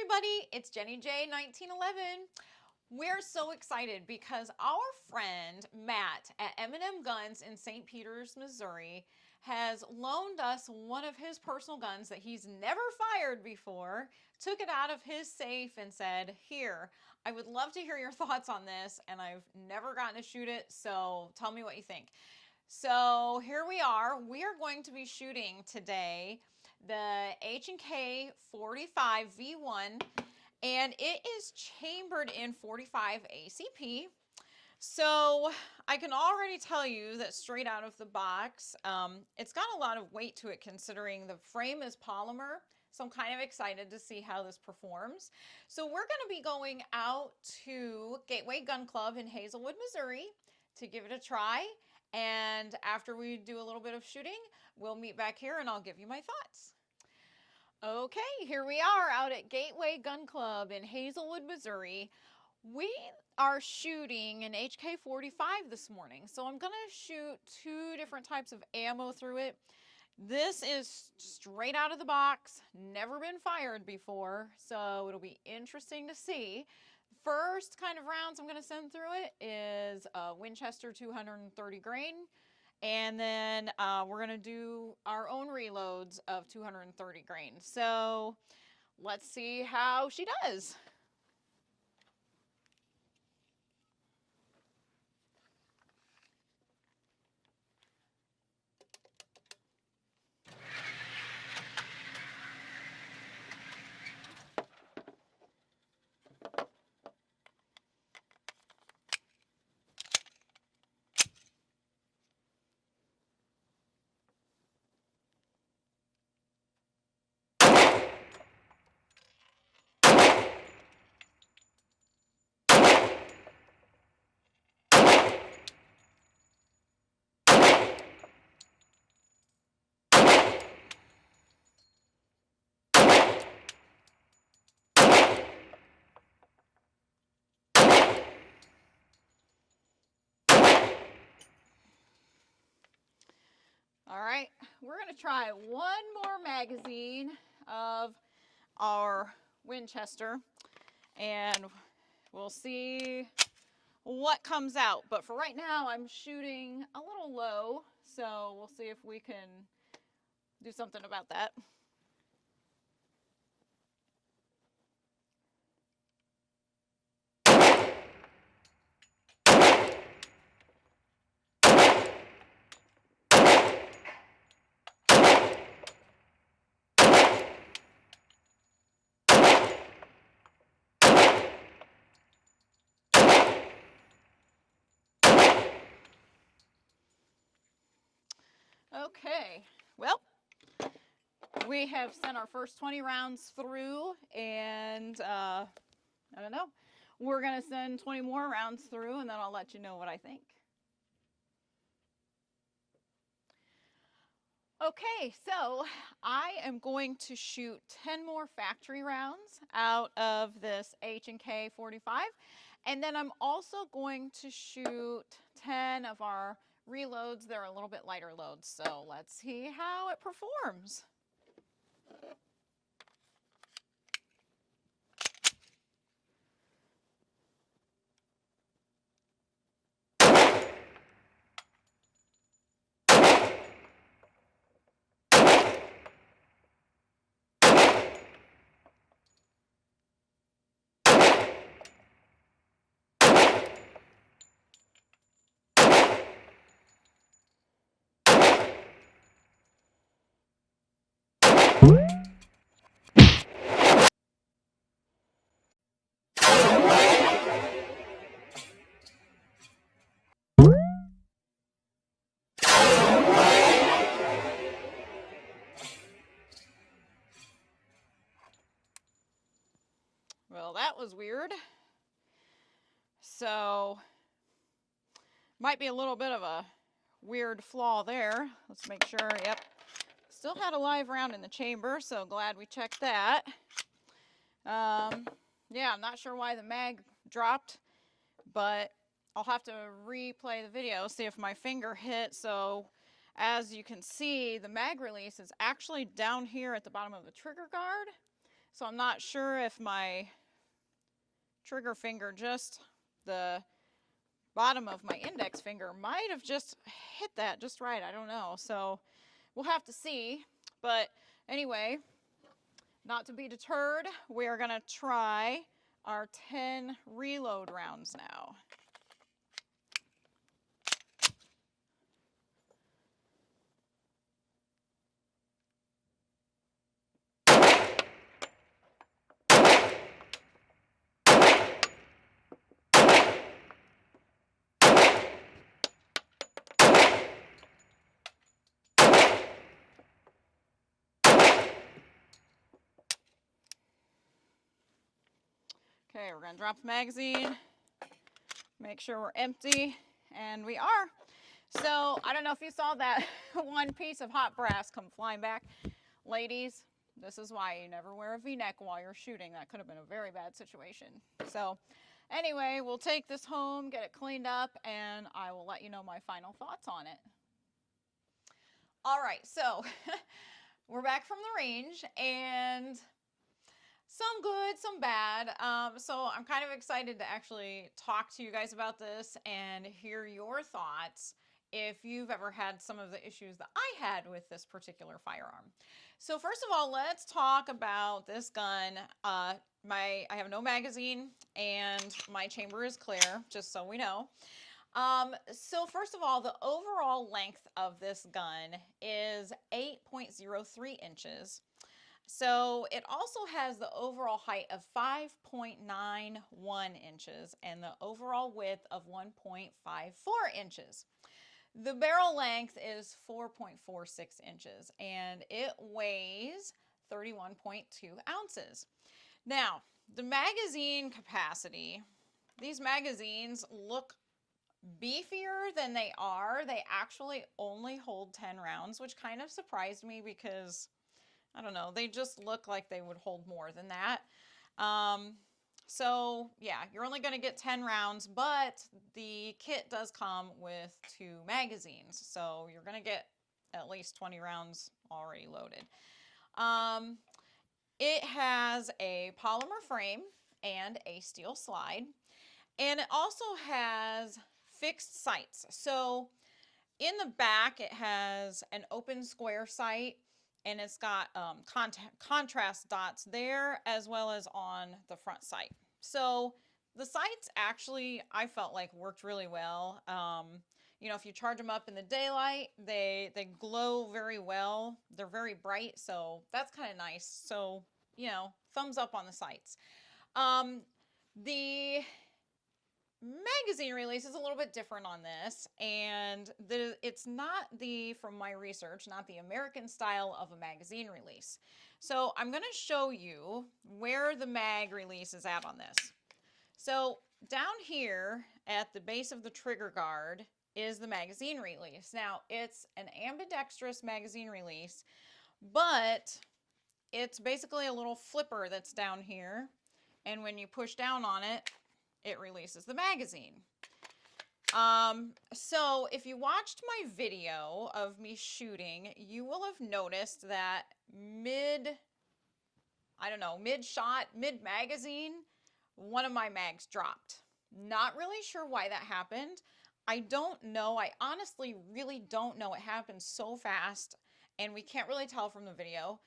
everybody, it's JimJ 1911. We're so excited because our friend Matt at M&M Guns in St. Peters, Missouri has loaned us one of his personal guns that he's never fired before, took it out of his safe and said, "Here, I would love to hear your thoughts on this, and I've never gotten to shoot it, so tell me what you think." So here we are. We are going to be shooting today the HK45 V1, and it is chambered in 45 ACP. So I can already tell you that straight out of the box, it's got a lot of weight to it considering the frame is polymer. So I'm kind of excited to see how this performs. So we're going to be going out to Gateway Gun Club in Hazelwood, Missouri to give it a try. And after we do a little bit of shooting, we'll meet back here and I'll give you my thoughts. Okay, here we are out at Gateway Gun Club in Hazelwood, Missouri. We are shooting an HK45 this morning. So I'm going to shoot two different types of ammo through it. This is straight out of the box, never been fired before, so it'll be interesting to see. First kind of rounds I'm going to send through it is a Winchester 230 grain, and then we're going to do our own reloads of 230 grain. So let's see how she does. All right, we're going to try one more magazine of our Winchester, and we'll see what comes out. But for right now, I'm shooting a little low, so we'll see if we can do something about that. Okay, well, we have sent our first 20 rounds through, and I don't know, we're going to send 20 more rounds through, and then I'll let you know what I think. Okay, so I am going to shoot 10 more factory rounds out of this H&K45, and then I'm also going to shoot 10 of our reloads. They're a little bit lighter loads, so let's see how it performs. Well, that was weird. So, might be a little bit of a weird flaw there. Let's make sure, yep. Still had a live round in the chamber, so glad we checked that. Yeah, I'm not sure why the mag dropped, but I'll have to replay the video, see if my finger hit. So, as you can see, the mag release is actually down here at the bottom of the trigger guard. So I'm not sure if my trigger finger, just the bottom of my index finger, might have just hit that just right. I don't know. So we'll have to see. But anyway, not to be deterred, we are going to try our 10 reload rounds now. Okay, we're going to drop the magazine, make sure we're empty, and we are. So, I don't know if you saw that one piece of hot brass come flying back. Ladies, this is why you never wear a V-neck while you're shooting. That could have been a very bad situation. So, anyway, we'll take this home, get it cleaned up, and I will let you know my final thoughts on it. All right, so we're back from the range, and some good, some bad. So I'm kind of excited to actually talk to you guys about this and hear your thoughts if you've ever had some of the issues that I had with this particular firearm. So first of all, let's talk about this gun. I have no magazine and my chamber is clear, just so we know. So first of all, the overall length of this gun is 8.03 inches. So it also has the overall height of 5.91 inches and the overall width of 1.54 inches. The barrel length is 4.46 inches and it weighs 31.2 ounces. Now, the magazine capacity, these magazines look beefier than they are. They actually only hold 10 rounds, which kind of surprised me because I don't know, they just look like they would hold more than that. So yeah, you're only going to get 10 rounds, but the kit does come with 2 magazines. So you're going to get at least 20 rounds already loaded. It has a polymer frame and a steel slide. And it also has fixed sights. So in the back, it has an open square sight. And it's got contrast dots there as well as on the front sight. So the sights actually, I felt like worked really well. You know, if you charge them up in the daylight, they glow very well. They're very bright, so that's kind of nice. So, you know, thumbs up on the sights. The magazine release is a little bit different on this, and it's not from my research, not the American style of a magazine release. So I'm going to show you where the mag release is at on this. So down here at the base of the trigger guard is the magazine release. Now it's an ambidextrous magazine release, but it's basically a little flipper that's down here, and when you push down on it, it releases the magazine. So if you watched my video of me shooting, you will have noticed that mid-shot, mid-magazine, one of my mags dropped. Not really sure why that happened. I don't know. I honestly really don't know. It happened so fast, and we can't really tell from the video.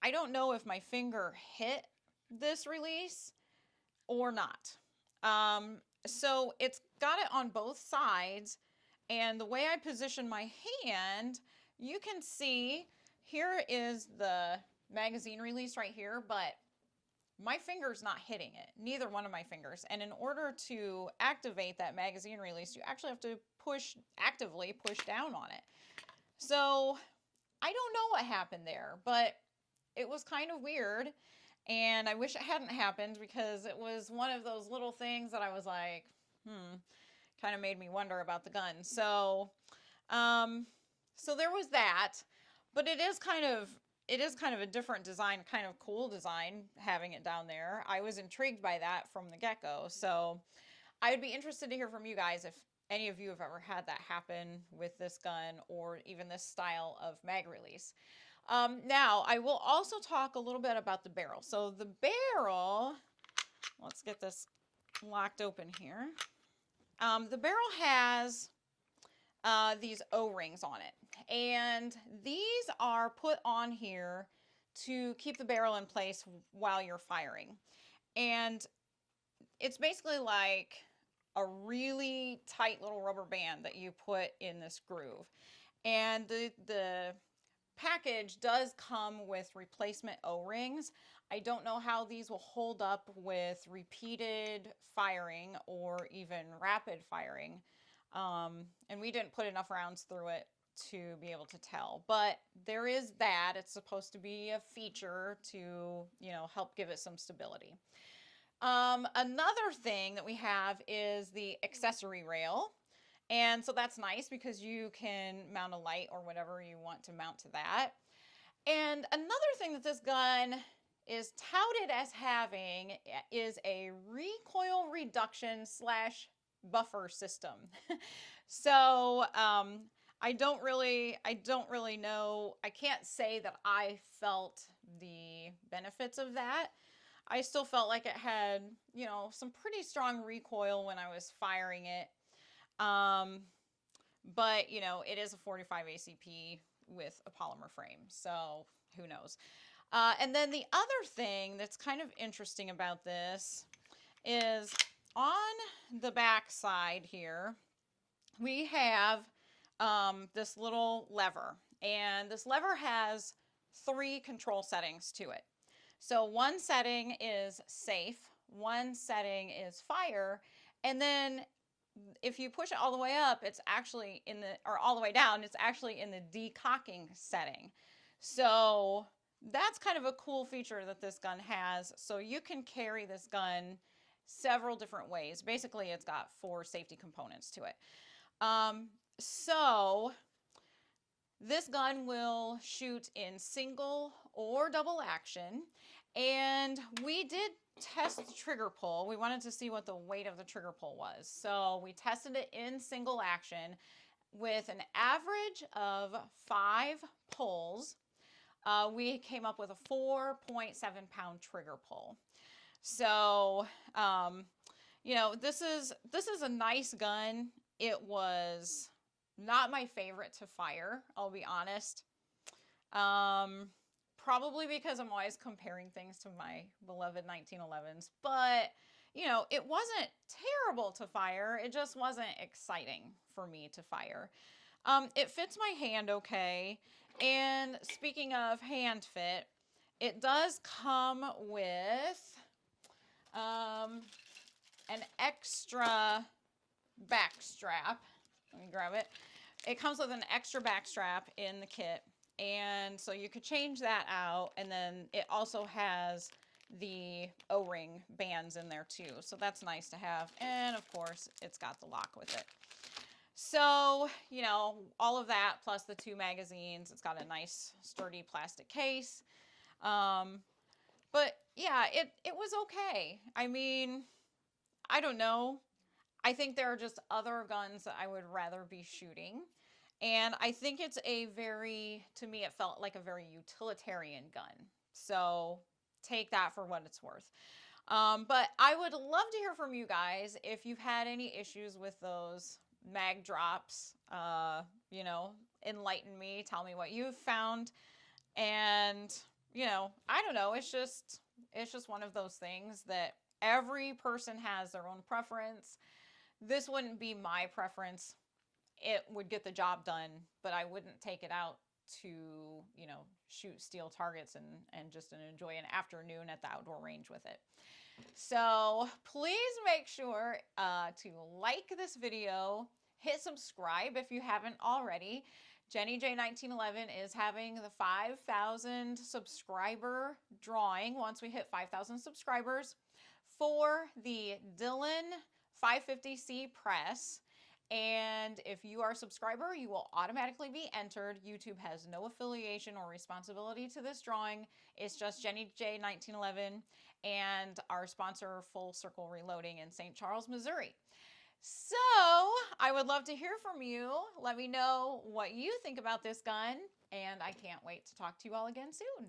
I don't know if my finger hit this release or not. So it's got it on both sides, and the way I position my hand, you can see here is the magazine release right here, but my finger's not hitting it, neither one of my fingers. And in order to activate that magazine release, you actually have to actively push down on it. So I don't know what happened there, but it was kind of weird. And I wish it hadn't happened because it was one of those little things that I was like, kind of made me wonder about the gun. So, so there was that, but it is kind of a different design, kind of cool design, having it down there. I was intrigued by that from the get-go. So I would be interested to hear from you guys if any of you have ever had that happen with this gun or even this style of mag release. Now, I will also talk a little bit about the barrel. So the barrel, let's get this locked open here. The barrel has these O-rings on it, and these are put on here to keep the barrel in place while you're firing. And it's basically like a really tight little rubber band that you put in this groove. And the package does come with replacement O-rings. I don't know how these will hold up with repeated firing or even rapid firing. And we didn't put enough rounds through it to be able to tell. But there is that. It's supposed to be a feature to, you know, help give it some stability. Another thing that we have is the accessory rail. And so that's nice because you can mount a light or whatever you want to mount to that. And another thing that this gun is touted as having is a recoil reduction / buffer system. So I don't really know. I can't say that I felt the benefits of that. I still felt like it had, you know, some pretty strong recoil when I was firing it. But, you know, it is a 45 ACP with a polymer frame, so who knows. And then the other thing that's kind of interesting about this is on the back side here, we have this little lever. And this lever has 3 control settings to it. So one setting is safe, one setting is fire, and then if you push it all the way up, it's actually in the, or all the way down, it's actually in the decocking setting. So that's kind of a cool feature that this gun has. So you can carry this gun several different ways. Basically, it's got 4 safety components to it. So this gun will shoot in single or double action. And we did test the trigger pull. We wanted to see what the weight of the trigger pull was. So we tested it in single action with an average of 5 pulls. We came up with a 4.7 pound trigger pull. So, you know, this is a nice gun. It was not my favorite to fire, I'll be honest. Probably because I'm always comparing things to my beloved 1911s. But, you know, it wasn't terrible to fire. It just wasn't exciting for me to fire. It fits my hand okay. And speaking of hand fit, it does come with an extra back strap. Let me grab it. It comes with an extra back strap in the kit. And so you could change that out, and then it also has the O-ring bands in there too. So that's nice to have. And of course, it's got the lock with it. So, you know, all of that plus the 2 magazines. It's got a nice sturdy plastic case. But yeah, it was okay. I mean, I don't know. I think there are just other guns that I would rather be shooting. And I think it's a very, to me, it felt like a very utilitarian gun. So take that for what it's worth. But I would love to hear from you guys if you've had any issues with those mag drops. You know, enlighten me, tell me what you've found. And, you know, I don't know, it's just one of those things that every person has their own preference. This wouldn't be my preference. It would get the job done, but I wouldn't take it out to, you know, shoot steel targets and just enjoy an afternoon at the outdoor range with it. So please make sure to like this video, hit subscribe if you haven't already. JimJ1911 is having the 5,000 subscriber drawing once we hit 5,000 subscribers for the Dillon 550C press. And if you are a subscriber, you will automatically be entered. YouTube has no affiliation or responsibility to this drawing. It's just JimJ1911 and our sponsor, Full Circle Reloading in St. Charles, Missouri. So I would love to hear from you. Let me know what you think about this gun. and I can't wait to talk to you all again soon.